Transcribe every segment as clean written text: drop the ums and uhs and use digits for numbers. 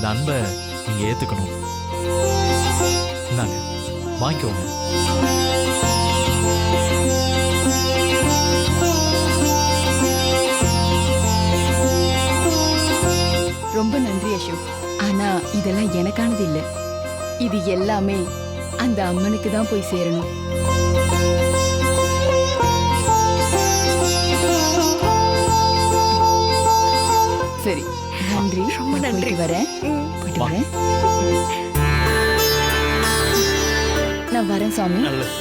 அந்த அன்பை நீங்க ஏத்துக்கணும். இந்தாங்க வாங்கிக்கோங்க. ரொம்ப நன்றி அசோக். ஆனா இதெல்லாம் எனக்கானது இல்ல. இது எல்லாமே அந்த அம்மனுக்கு தான் போய் சேரணும். சரி, நன்றி. ரொம்ப நன்றி. வரேன். போயிட்டு வரேன். நான் வரேன் சாமி. நல்லது.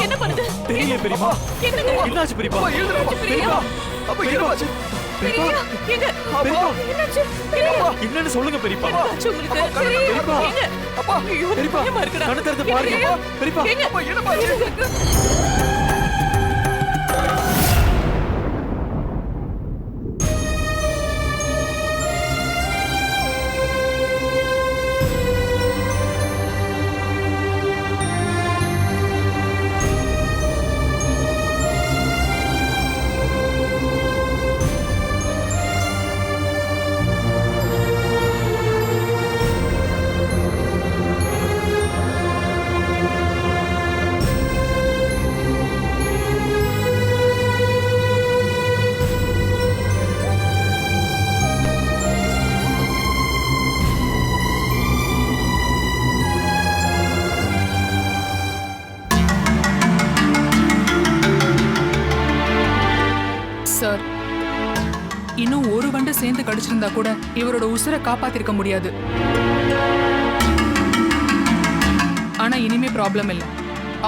என்ன பண்ணுது? தெரியல பெரியப்பா. என்னாச்சு பெரியப்பா? பெரியப்பா. அப்ப என்னாச்சு? பெரியப்பா. பெரியப்பா. என்னன்னு சொல்லுங்க பெரியப்பா. பெரியப்பா. அப்பா. பெரியப்பா. கண்ணு திறந்து பாருங்க. பெரியப்பா. அப்பா என்னப்பாச்சு? சார், இன்னும் ஒரு வண்டு சேர்ந்து கடிச்சிருந்தா கூட இவரோட உசுரை காப்பாத்திருக்க முடியாது. ஆனா இனிமே ப்ராப்ளம் இல்லை.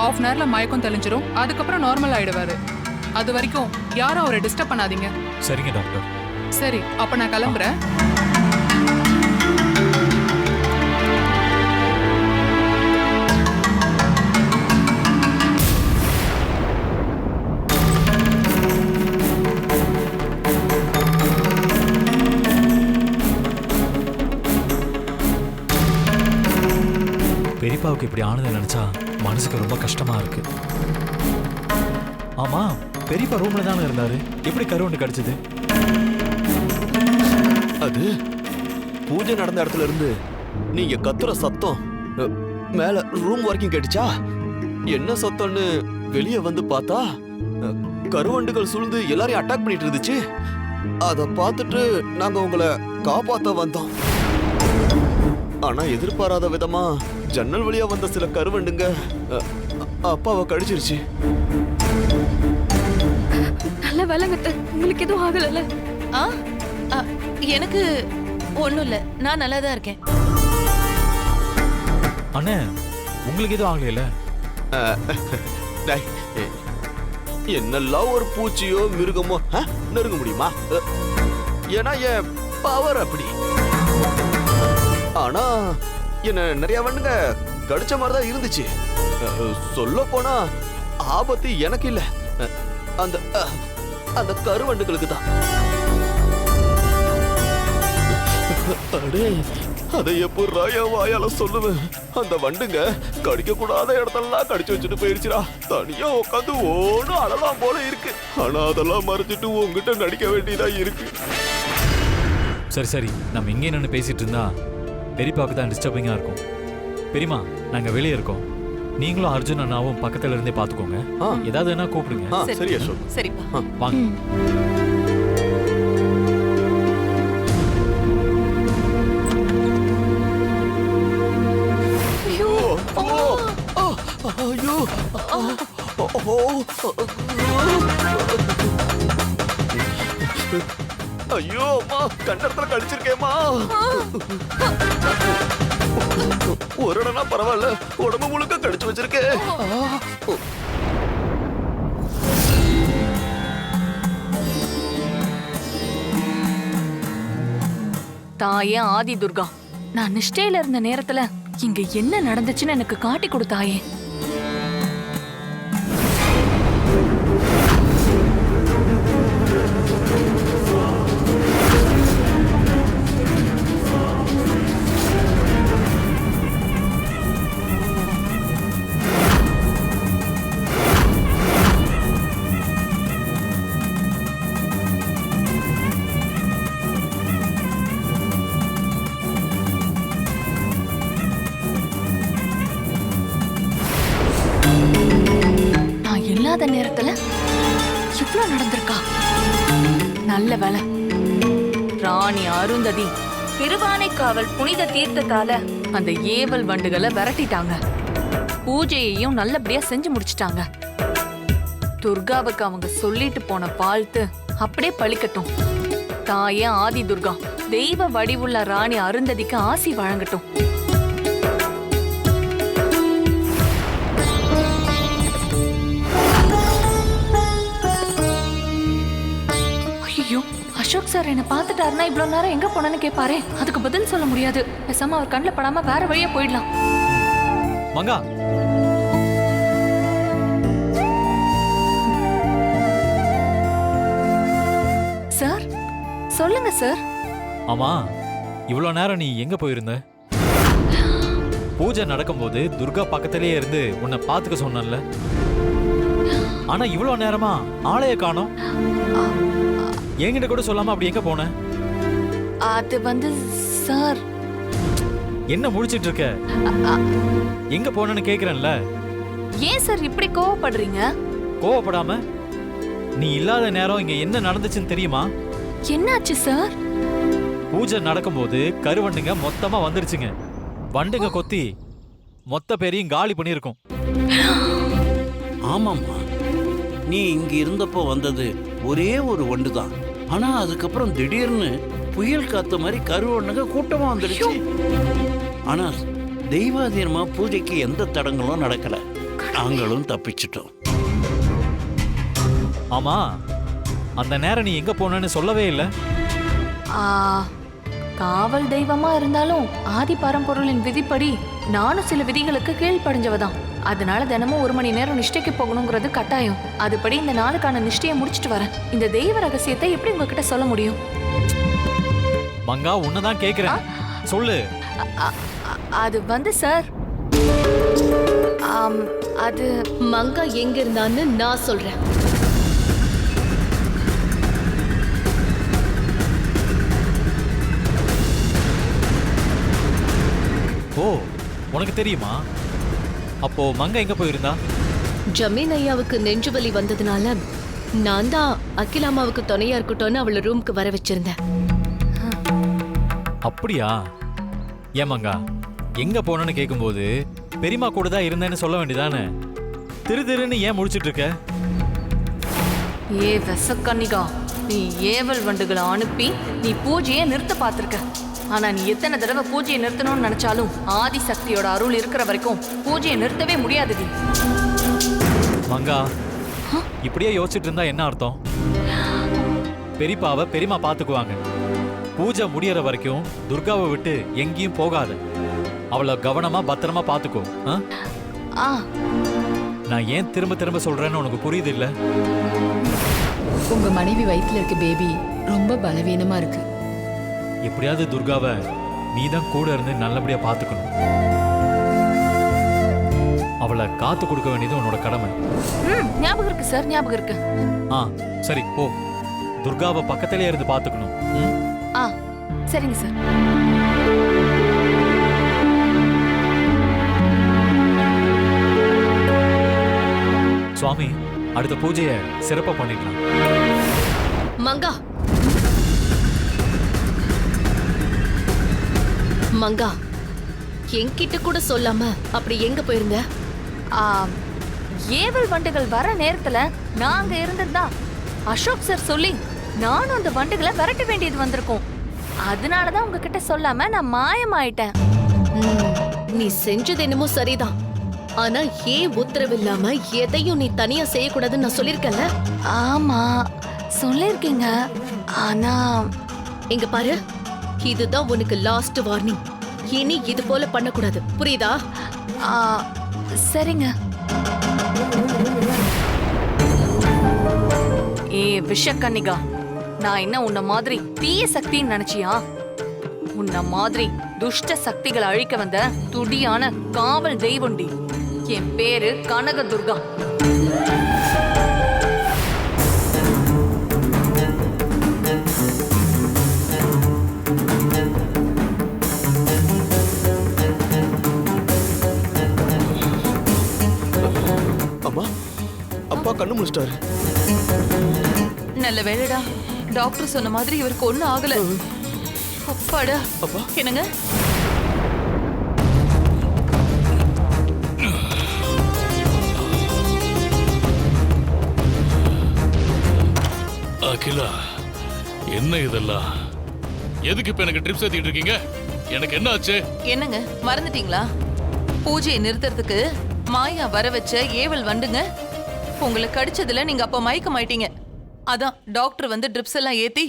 ½ அன் ஹவர்ல மயக்கம் தெளிஞ்சிரும். அதுக்கப்புறம் நார்மல் ஆயிடுவாரு. அது வரைக்கும் யாரும் அவரை டிஸ்டர்ப் பண்ணாதீங்க. சரிங்க டாக்டர். சரி, அப்ப நான் கிளம்புறேன். பெரியப்பாவுக்கு இப்படி ஆனதை நினைச்சா மனசுக்கு ரொம்ப கஷ்டமா இருக்கு. ஆமா, பெரியப்பா ரூம்ல தானே இருந்தாரு. எப்படி கருவண்டு கடிச்சது? அது பூஜை நடந்த இடத்துல இருந்து நீங்க கத்துற சத்தம் மேல ரூம் வரைக்கும் கேட்டுச்சா? என்ன சத்தம்னு வெளியே வந்து பார்த்தா கருவண்டுகள் சூழ்ந்து எல்லாரையும் அட்டாக் பண்ணிட்டு இருந்துச்சு. அத பார்த்துட்டு நாங்க உங்களை காப்பாத்த வந்தோம். ஆனா எதிர்பாராத விதமா ஜன்னல் வழியா வந்த சில கருவண்டுங்க அப்பாவை கடிச்சிருச்சு. நல்ல வேலைங்கத்த, உங்களுக்கு எதுவும் ஆகல? எனக்கு ஒண்ணும் இல்ல, நான் நல்லா தான் இருக்கேன். அண்ணே, உங்களுக்கு எதுவும் ஆகலையில? என்னெல்லாம் ஒரு பூச்சியோ மிருகமோ நெருங்க முடியுமா? ஏன்னா என் பவர் அப்படி. ஆனா என்ன நிறைய வண்டுங்க கடிச்ச மாதிரிதான் இருந்துச்சு. சொல்ல போனா ஆபத்து எனக்கு இல்ல, அந்த அந்த கருவண்டுகளுக்கு தான். அடே, அதை எப்போ ராயா வாயால சொல்லுவேன். அந்த வண்டுங்க கடிக்க கூடாத இடத்தெல்லாம் கடிச்சு வச்சுட்டு போயிருச்சுடா. தனியா உட்காந்து ஓடு அழலாம் போல இருக்கு. ஆனா அதெல்லாம் மறைச்சிட்டு உங்ககிட்ட நடிக்க வேண்டியதா இருக்கு. சரி சரி, நம்ம இங்கே நின்று பேசிட்டு இருந்தா பெரியப்பாவுக்கு தான் டிஸ்டர்பிங்கா இருக்கும். பெரியமா நாங்க வெளியே இருக்கோம். நீங்களும் அர்ஜுன் அண்ணாவும் பக்கத்துல இருந்தே பாத்துக்கோங்க. ஆ. ஏதாவதுன்னா கூப்பிடுங்க. சரி அசோக். சரிப்பா. வாங்க. ஐயோ ஐயோ ஐயோ அம்மா கண்டத்துல கடிச்சிருக்கேம்மா. ஒரு இடம்னா பரவாயில்ல, உடம்பு முழுக்க கடிச்சு வச்சிருக்கே. தாயே ஆதி துர்கா, நான் நிஷ்டையில இருந்த நேரத்துல இங்க என்ன நடந்துச்சுன்னு எனக்கு காட்டி கொடுத்தாயே. நான் இல்லாத நேரத்துல இவ்ளோ நடந்திருக்கா? நல்ல வேலை, ராணி அருந்ததி திருவானைக்காவல் புனித தீர்த்தத்தால அந்த ஏவல் வண்டுகளை விரட்டிட்டாங்க. பூஜையையும் நல்லபடியா செஞ்சு முடிச்சிட்டாங்க. துர்காவுக்கு அவங்க சொல்லிட்டு போன வாழ்த்து அப்படியே பழிக்கட்டும். தாயே ஆதி துர்கா, தெய்வ வடிவுள்ள ராணி அருந்ததிக்கு ஆசி வழங்கட்டும். ஐயோ, அசோக் சார் என்ன பார்த்துட்டாருன்னா இவ்வளவு நேரம் எங்க போனேன்னு கேட்பாரே. அதுக்கு பதில் சொல்ல முடியாது. பேசாம அவர் கண்ணில் படாம வேற வழியா போயிடலாம். மங்கா, சார் சொல்லுங்க சார். ஆமா இவ்வளவு நேரம் நீ எங்க போயிருந்த? பூஜை நடக்கும்போது துர்கா பக்கத்திலேயே இருந்து உன்னை பாத்துக்க சொன்னல. ஆனா இவ்வளவு நேரமா ஆளைய காணோம். என்கிட்ட கூட சொல்லாம அப்படி எங்க போன? அது வந்து சார். என்ன முழிச்சிட்டு இருக்க? எங்க போனன்னு கேக்குறேன்ல. ஏன் சார் இப்படி கோவப்படுறீங்க? கோவப்படாம, நீ இல்லாத நேரம் இங்க என்ன நடந்துச்சுன்னு தெரியுமா? என்னாச்சு சார்? பூஜை நடக்கும்போது கருவண்டுங்க மொத்தமா வந்துருச்சுங்க. வண்டுங்க கொத்தி மொத்த பேரையும் காலி பண்ணிருக்கும். ஆமாம்மா, நீ இங்க இருந்தப்போ வந்தது ஒரே ஒரு வண்டு தான். ஆனா அதுக்கப்புறம் திடீர்னு புயல் காத்த மாதிரி கருவண்டுங்க கூட்டமா வந்துடுச்சு. ஆனா தெய்வாதீனமா பூஜைக்கு எந்த தடங்களும் நடக்கல. நாங்களும் தப்பிச்சிட்டோம். ஆமா, அந்த நேரம் நீ எங்க போனன்னு சொல்லவே இல்ல. காவல் தெய்வமா இருந்தாலும் ஆதி பரம்பொருளின் விதிப்படி நானும் சில விதிகளுக்கு கீழ்ப்படிஞ்சவதான். அதனால தினமும் 1 மணி நேரம் நிஷ்டைக்கு போகணுங்கிறது கட்டாயம். அதுபடி இந்த நாளுக்கான நிஷ்டையை முடிச்சிட்டு வரேன். இந்த தெய்வ ரகசியத்தை எப்படி உங்ககிட்ட சொல்ல முடியும்? மங்கா, உன்னதான் கேக்குறேன், சொல்லு. அது வந்து சார், அது மங்கா எங்க இருந்தான்னு நான் சொல்றேன். ஓ, உனக்கு தெரியுமா? அப்போ மங்கா எங்க போயிருந்தா? ஜமீன் ஐயாவுக்கு நெஞ்சுவலி வந்ததுனால நான் தான் அகிலாமாவுக்கு துணையா இருக்கட்டும்னு அவளை ரூமுக்கு வர வச்சிருந்தேன். அப்படியா? ஏன் மங்கா, எங்க போனன்னு கேட்கும்போது பெரியமா கூட தான் இருந்தேன்னு சொல்ல வேண்டியதானே? திருன்னு ஏன் முடிச்சிட்டு இருக்க? ஏ வெசக்கன்னிகா, நீ ஏவல் வண்டுகளை அனுப்பி நீ பூஜையை நிறுத்த பார்த்திருக்க. ஆனா நீ எத்தனை தடவை பூஜையை நிறுத்தணும்னு நினைச்சாலும் ஆதி சக்தியோட அருள் இருக்கிற வரைக்கும் பூஜையை நிறுத்தவே முடியாது. மங்கா, இப்படியே யோசிச்சுட்டு இருந்தா என்ன அர்த்தம்? பெரியப்பாவை பெரியமா பாத்துக்குவாங்க. பூஜை முடியற வரைக்கும் துர்காவை விட்டு எங்கேயும் போகாத. அவளை கவனமா பத்திரமா பாத்துக்கோ. நான் ஏன் திரும்ப திரும்ப சொல்றேன்னு உனக்கு புரியுது இல்ல? உங்க மனைவி வயித்துல இருக்க பேபி ரொம்ப பலவீனமா இருக்கு. எப்படியாவது துர்காவை நீதான் கூட இருந்து நல்லபடியா பாத்துக்கணும். அவளை காத்து கொடுக்க வேண்டியது உன்னோட கடமை. ஞாபகம் இருக்கு சார், ஞாபகம் இருக்கு. சரி போ, துர்காவை பக்கத்திலே இருந்து பாத்துக்கணும். சரிங்க சார். அடுத்த பூஜையை சிறப்பா பண்ணிடலாம். மங்கா மங்கா என்கிட்ட கூட சொல்லாம அப்படி எங்க போயிருந்த? ஆ, ஏவல் வண்டுகள் வர நேரத்துல நாங்க இருந்திருந்தா அசோக் சார் சொல்லி நானும் அந்த வண்டுகளை விரட்ட வேண்டியது வந்திருக்கும். அதனாலதான் உங்ககிட்ட சொல்லாம நான் மாயமாயிட்டேன். நீ செஞ்சது என்னமோ சரிதான். ஆனா ஏன் உத்தரவு இல்லாம எதையும் நீ தனியா செய்யக்கூடாதுன்னு நான் சொல்லிருக்கேன்ல? ஆமா சொல்லிருக்கீங்க. ஆனா இங்க பாரு, இதுதான் உனக்கு லாஸ்ட் வார்னிங். இனி இது போல பண்ணக்கூடாது, புரியுதா? ஆ, சரிங்க. ஏ விஷக்கன்னிகா, நான் என்ன உன்ன மாதிரி தீய சக்தின்னு நினைச்சியா? உன்ன மாதிரி துஷ்ட சக்திகளை அழிக்க வந்த துடியான காவல் தெய்வண்டி. என் பேரு கனகதுர்கா. அம்மா, அப்பா கண்ணு முடிச்சிட்டாரு. நல்ல வேலைடா, டாக்டர் சொன்ன மாதிரி இவருக்கு ஒண்ணும் ஆகல. அப்பாடா. அப்பா என்னங்க? அகிலா, என்ன இதெல்லாம்? எதுக்கு இப்ப எனக்கு ட்ரிப்ஸ் ஏத்திட்டு இருக்கீங்க? எனக்கு என்ன ஆச்சு? என்னங்க மறந்துட்டீங்களா? பூஜையை நிறுத்துறதுக்கு மாயா வர வச்ச ஏவல் வண்டுங்க உங்களை கடிச்சதுல நீங்க அப்ப மயக்கமாயிட்டீங்க. அதான் டாக்டர் வந்து ட்ரிப்ஸ் எல்லாம் ஏத்தி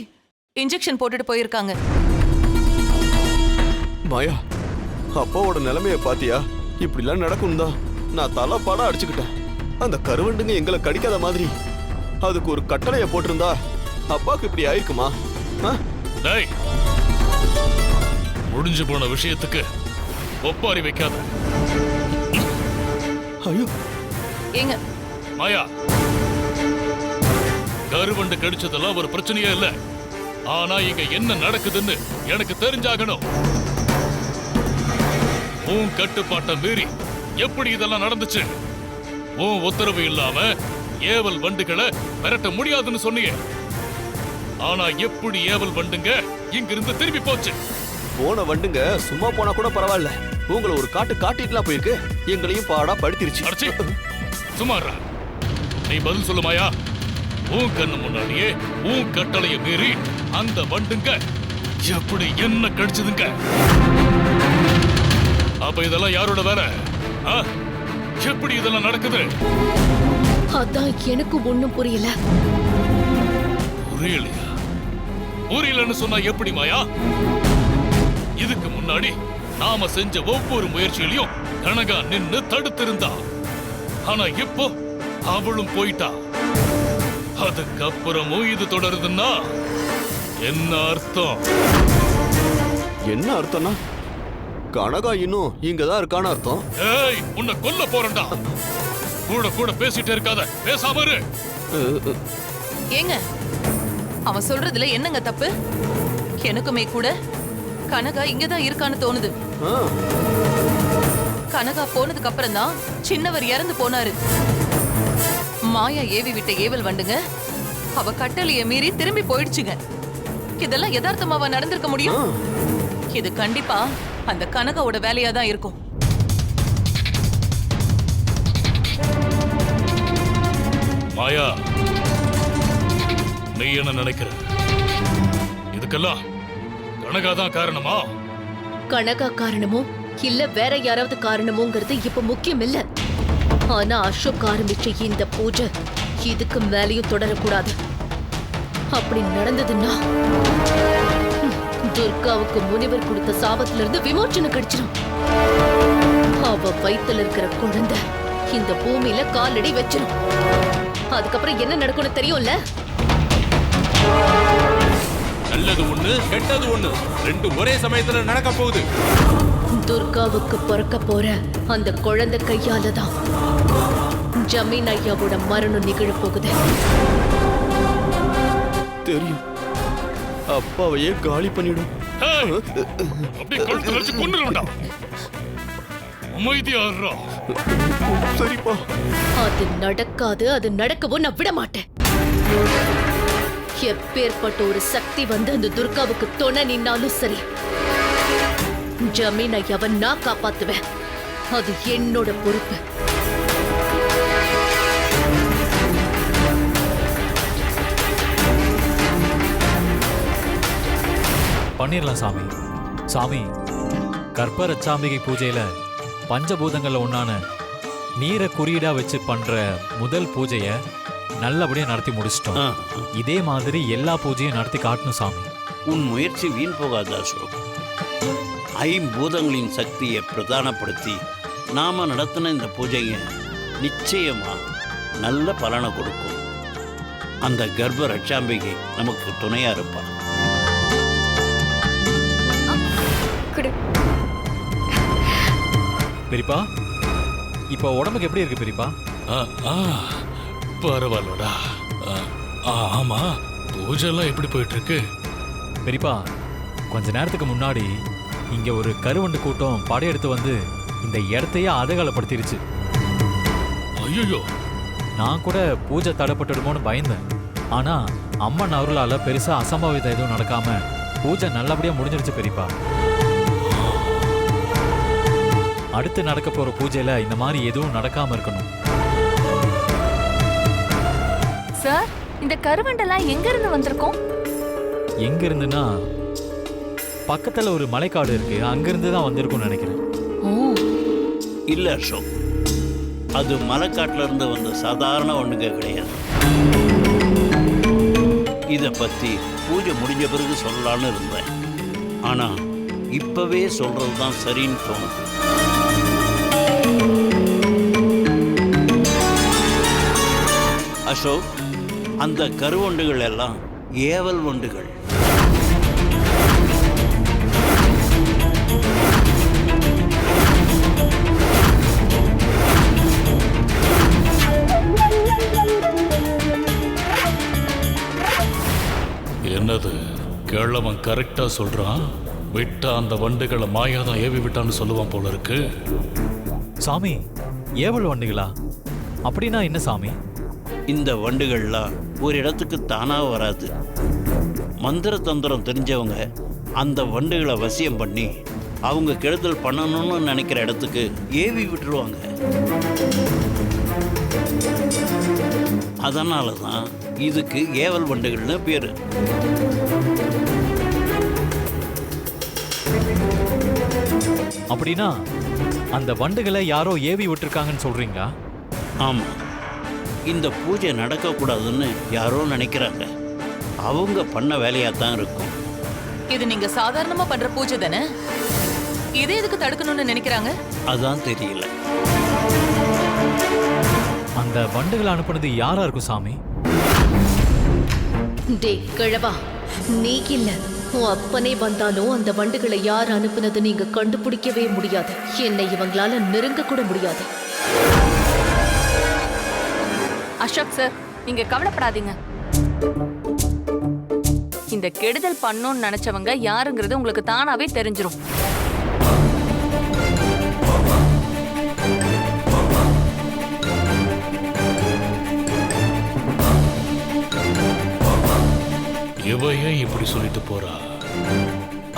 இன்ஜெக்ஷன் போட்டுட்டு போயிருக்காங்க. மாயா, அப்பாவோட நிலைமைய பாத்தியா? இப்படிலாம் நடக்கும் தான் நான் தலை பாடா அடிச்சுக்கிட்டேன். அந்த கருவண்டுங்க எங்களை கடிக்காத மாதிரி அதுக்கு ஒரு கட்டளைய போட்டிருந்தா அப்பாக்கு இப்படி ஆயிருக்குமா? டேய், முடிஞ்சு போன விஷயத்துக்கு ஒப்பாரி வைக்காத. ஐயோ ஏங்க மாயா, கருவண்டு கடிச்சதெல்லாம் ஒரு பிரச்சனையே இல்ல. ஆனா இங்க என்ன நடக்குதுன்னு எனக்கு தெரிஞ்சாகணும். உன் கட்டுப்பாட்டை மீறி எப்படி இதெல்லாம் நடந்துச்சு? உன் உத்தரவு இல்லாம ஏவல் வண்டுகளை விரட்ட முடியாதுன்னு சொன்னீங்க. ஆனா எப்படி ஏவல் வண்டுங்க இங்கிருந்து திரும்பி போச்சு? போன வண்டுங்க சும்மா போனா கூட பரவாயில்ல, உங்களை ஒரு காட்டு காட்டிட்டுலாம் போயிருக்கு. எங்களையும் பாடா படுத்திருச்சு. அடச்சி, சுமாரா, நீ பதில் சொல்லு மாயா. உன் கண்ணு முன்னாடியே உன் கட்டளைய மீறி அந்த வண்டுங்க எப்படி என்ன கடிச்சதுங்க? அப்ப இதெல்லாம் யாரோட வேலை? எப்படி இதெல்லாம் நடக்குது? அதான் எனக்கு ஒண்ணும் புரியல. புரியலையா? புரியலன்னு சொன்னா எப்படி மாயா? இதுக்கு முன்னாடி நாம செஞ்ச ஒவ்வொரு முயற்சியிலையும் கனகா நின்னு தடுத்திருந்தா. ஆனா இப்போ அவளும் போயிட்டா. அதுக்கப்புறமும் இது தொடருதுன்னா என்ன அர்த்தம்? என்ன அர்த்தம்னா கனகா இன்னும் இங்கதான் இருக்கான அர்த்தம். ஏய், உன்னை கொல்ல போறேன்டா. கூட கூட பேசிட்டே இருக்காத, பேசாம இரு. ஏங்க, அவன் சொல்றதுல என்னங்க தப்பு? எனக்குமே கூட கனகா இங்கதான் இருக்கான்னு தோணுது. கனகா போனதுக்கு அப்புறம் தான் சின்னவர் இறந்து போனாரு. மாயா ஏவி விட்ட ஏவல் வண்டுங்க அவ கட்டளைய மீறி திரும்பி போயிடுச்சுங்க. இதெல்லாம் யதார்த்தமாவா நடந்திருக்க முடியும்? இது கண்டிப்பா அந்த கனகாவோட வேலையா தான் இருக்கும். மாயா, நீ என்ன நினைக்கிற? இதுக்கெல்லாம் கனகா தான் காரணமா? கனகா காரணமோ இல்ல வேற யாராவது காரணமோங்கிறது இப்ப முக்கியம் இல்ல. ஆனா அசோக் ஆரம்பிச்ச இந்த பூஜை இதுக்கு மேலேயும் தொடரக்கூடாது. அப்படி நடந்ததுன்னா துர்காவுக்கு முனிவர் கொடுத்த சாபத்துல இருந்து விமோச்சனம் கிடைச்சிடும். அவ வயித்துல இருக்கிற குழந்தை இந்த பூமியில காலடி வச்சிடும். அதுக்கப்புறம் என்ன நடக்கும்னு தெரியும்ல? நல்லது ஒண்ணு, கெட்டது ஒண்ணு, ரெண்டு ஒரே சமயத்துல நடக்க போகுது. துர்காவுக்கு பிறக்க போற அந்த குழந்தை கையால தான் ஜமீன் ஐயாவோட மரணம் நிகழ போகுது. தெரியும், அப்பாவையே காலி பண்ணிடும். அப்படி கழுத்து வச்சு கொண்டுடா. அமைதியாடுறா. சரிப்பா. அது நடக்காது, அது நடக்கவும் நான் விட மாட்டேன். எப்பேற்பட்ட ஒரு சக்தி வந்து அந்த துர்காவுக்கு துணை நின்னாலும் சரி, ஜமீனை எவன் நான் காப்பாத்துவேன். அது என்னோட பொறுப்பு. பண்ணிடலாம் சாமி. சாமி, கற்பரச்சாம்பிகை பூஜையில பஞ்சபூதங்கள்ல ஒன்னான நீரை குறியீடா வச்சு பண்ற முதல் பூஜைய நல்லபடியா நடத்தி முடிச்சிட்டோம். இதே மாதிரி எல்லா பூஜையும் நடத்தி காட்டணும் சாமி. உன் முயற்சி வீண் போகாது அசோக். ஐம்பூதங்களின் சக்தியை பிரதானப்படுத்தி நாம நடத்தின இந்த பூஜையை நிச்சயமா நல்ல பலனை கொடுக்கும். அந்த கர்ப்ப ரட்சாம்பிகை நமக்கு துணையா இருப்பா. பெரியப்பா, இப்போ உடம்புக்கு எப்படி இருக்கு பெரியப்பா? பரவாயில்லடா. ஆமா, பூஜை எல்லாம் எப்படி போயிட்டு இருக்கு? பெரியப்பா, கொஞ்ச நேரத்துக்கு முன்னாடி இங்க ஒரு கருவண்டு கூட்டம் படையெடுத்து வந்து இந்த இடத்தையே அதகாலப்படுத்திருச்சு. ஐயோ, நான் கூட பூஜை தடைப்பட்டுடுமோன்னு பயந்தேன். ஆனா அம்மன் அருளால பெருசா அசம்பாவிதம் எதுவும் நடக்காம பூஜை நல்லபடியா முடிஞ்சிருச்சு பெரியப்பா. அடுத்து நடக்க போற பூஜையில இந்த மாதிரி எதுவும் நடக்காம இருக்கணும். சார், இந்த கருவண்டெல்லாம் எங்க இருந்து வந்திருக்கோம்? எங்க இருந்துன்னா பக்கத்துல ஒரு மலைக்காடு இருக்கு, அங்கிருந்து தான் வந்திருக்கும்னு நினைக்கிறேன். இல்ல அசோக், அது மலைக்காட்டுல இருந்து வந்த சாதாரண ஒண்ணுங்க கிடையாது. இத பத்தி பூஜை முடிஞ்ச பிறகு சொல்லலான்னு இருந்தேன். ஆனா இப்பவே சொல்றதுதான் சரின்னு தோணுது. அசோக், அந்த கருவண்டுகள் எல்லாம் ஏவல் வண்டுகள். என்னது கிழவன் கரெக்டா சொல்றான்? விட்டா அந்த வண்டுகளை மாயாதான் ஏவி விட்டான்னு சொல்லுவான் போல இருக்கு. சாமி, ஏவல் வண்டுகளா? அப்படின்னா என்ன சாமி? இந்த வண்டுகள்லாம் ஒரு இடத்துக்கு தானா வராது. மந்திர தந்திரம் தெரிஞ்சவங்க அந்த வண்டுகளை வசியம் பண்ணி அவங்க கெடுதல் பண்ணணும்னு நினைக்கிற இடத்துக்கு ஏவி விட்டுருவாங்க. அதனால தான் இதுக்கு ஏவல் வண்டுகள்னு பேரு. அப்படின்னா அந்த வண்டுகளை யாரோ ஏவி விட்டுருக்காங்கன்னு சொல்றீங்களா? ஆமா, இந்த பூஜை நடக்கக்கூடாதுன்னு யாரோ நினைக்கிறாங்க. அவங்க பண்ண வேலையாக தான் இருக்கும். இது நீங்க சாதாரணமா பண்ற பூஜை தானே? இதே எதுக்கு தடுக்கணும்னு நினைக்கிறாங்க? அதான் தெரியல. அந்த வண்டுகளை அனுப்புனது யாரா இருக்கும் சாமி? டே கிழவா, நீ இல்ல, உன் அப்பனே வந்தாலும் அந்த வண்டுகளை யார் அனுப்புனது நீங்க கண்டுபிடிக்கவே முடியாது. என்னை இவங்களால நெருங்க கூட முடியாது. அசோக் சார், நீங்க கவலைப்படாதீங்க. இந்த கெடுதல் பண்ணணும்னு நினைச்சவங்க யாருங்கிறது உங்களுக்கு தானாவே தெரிஞ்சிரும். இவ ஏன் இப்படி சொல்லிட்டு போறா?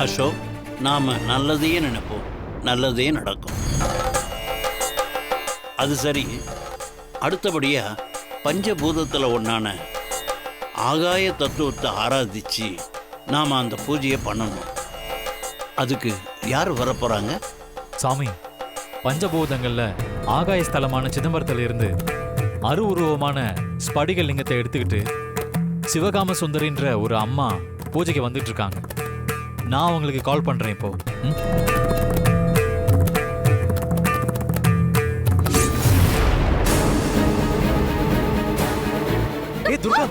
அசோக், நாம நல்லதையே நினைப்போம், நல்லதே நடக்கும். அது சரி, அடுத்தபடியா பஞ்சபூதத்துல ஒன்னான ஆகாய தத்துவத்தை ஆராதிச்சு நாம அந்த பூஜையை பண்ணணும். அதுக்கு யார் வரப்போறாங்க? சாமி, பஞ்சபூதங்கள்ல ஆகாய ஸ்தலமான சிதம்பரத்துல இருந்து அருவுருவமான ஸ்படிக லிங்கத்தை எடுத்துக்கிட்டு சிவகாம சுந்தரின்ற ஒரு அம்மா பூஜைக்கு வந்துட்டு இருக்காங்க. நான் அவங்களுக்கு கால் பண்றேன் இப்போ. ஏய் துர்கா,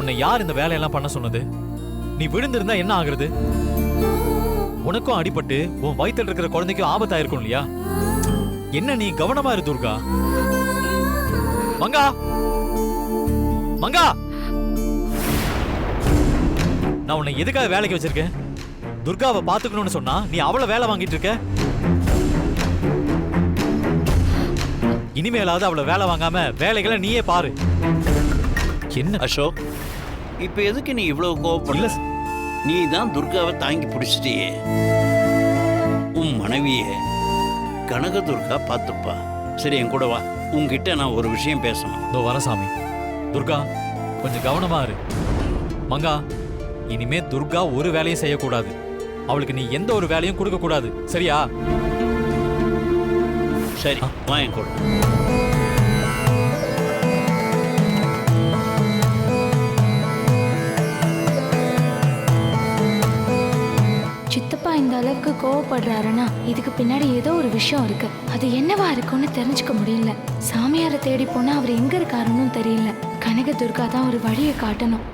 உன்னை யார் இந்த வேலையெல்லாம் பண்ண சொன்னது? நீ விழுந்திருந்தா என்ன ஆகுறது? உனக்கும் அடிபட்டு உன் வயித்துல இருக்கிற குழந்தைக்கும் ஆபத்தாயிருக்கும் இல்லையா? என்ன நீ கவனமா இரு துர்கா. மங்கா, மங்கா, நான் உன்னை எதுக்காக வேலைக்கு வச்சிருக்கேன்? துர்காவை பாத்துக்கணும்னு சொன்னா நீ அவளை வேலை வாங்கிட்டு இருக்க. இனிமேலாவது அவளை வேலை வாங்காம வேலைகளை நீயே பாரு. என்ன அசோக், இப்ப எதுக்கு நீ இவ்வளவு கோவப்படல? நீ தான் துர்காவை தாங்கி பிடிச்சிட்டியே. உன் மனைவிய கனக துர்கா பார்த்துப்பா. சரி, என் கூட வா. உன்கிட்ட நான் ஒரு விஷயம் பேசணும். இதோ வர சாமி. துர்கா, கொஞ்சம் கவனமா இரு. மங்கா, இனிமே துர்கா ஒரு வேலையும் செய்யக்கூடாது. அவளுக்கு நீ எந்த ஒரு வேலையும் கொடுக்க கூடாது, சரியா? சரி, வா என் கூட. சித்தப்பா இந்த அளவுக்கு கோவப்படுறாருன்னா இதுக்கு பின்னாடி ஏதோ ஒரு விஷயம் இருக்கு. அது என்னவா இருக்குன்னு தெரிஞ்சுக்க முடியல. சாமியாரை தேடி போனா அவர் எங்க இருக்காருன்னு தெரியல. கனக துர்கா தான் ஒரு வழியை காட்டணும்.